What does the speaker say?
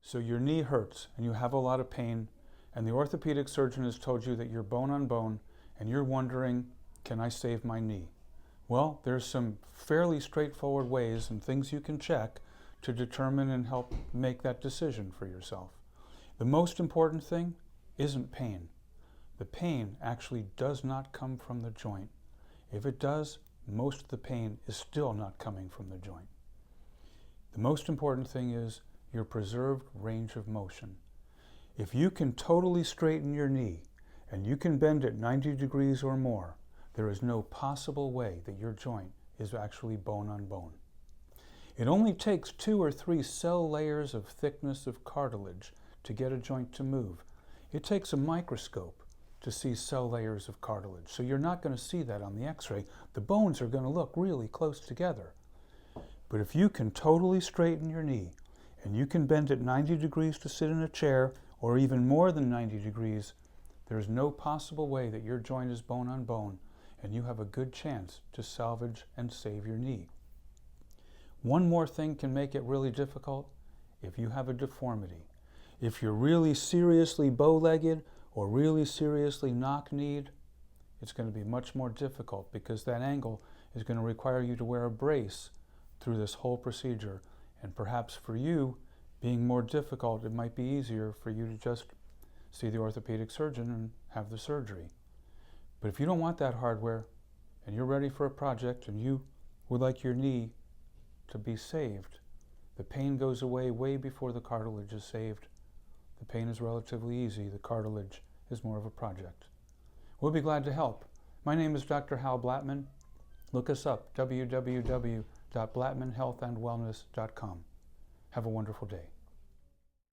So your knee hurts and you have a lot of pain, and the orthopedic surgeon has told you that you're bone on bone, and you're wondering, can I save my knee? Well, there's some fairly straightforward ways and things you can check to determine and help make that decision for yourself. The most important thing isn't pain. The pain actually does not come from the joint. If it does, most of the pain is still not coming from the joint. The most important thing is your preserved range of motion. If you can totally straighten your knee and you can bend it 90 degrees or more, there is no possible way that your joint is actually bone on bone. It only takes 2 or 3 cell layers of thickness of cartilage to get a joint to move. It takes a microscope to see cell layers of cartilage, so you're not going to see that on the x-ray. The bones are going to look really close together. But if you can totally straighten your knee and you can bend it 90 degrees to sit in a chair, or even more than 90 degrees, there's no possible way that your joint is bone on bone, and you have a good chance to salvage and save your knee. One more thing can make it really difficult: if you have a deformity. If you're really seriously bow-legged or really seriously knock-kneed, it's going to be much more difficult, because that angle is going to require you to wear a brace through this whole procedure. And perhaps for you, being more difficult, it might be easier for you to just see the orthopedic surgeon and have the surgery. But if you don't want that hardware and you're ready for a project and you would like your knee to be saved, the pain goes away way before the cartilage is saved. The pain is relatively easy. The cartilage is more of a project. We'll be glad to help. My name is Dr. Hal Blatman. Look us up, www.blatmanhealthandwellness.com. Have a wonderful day.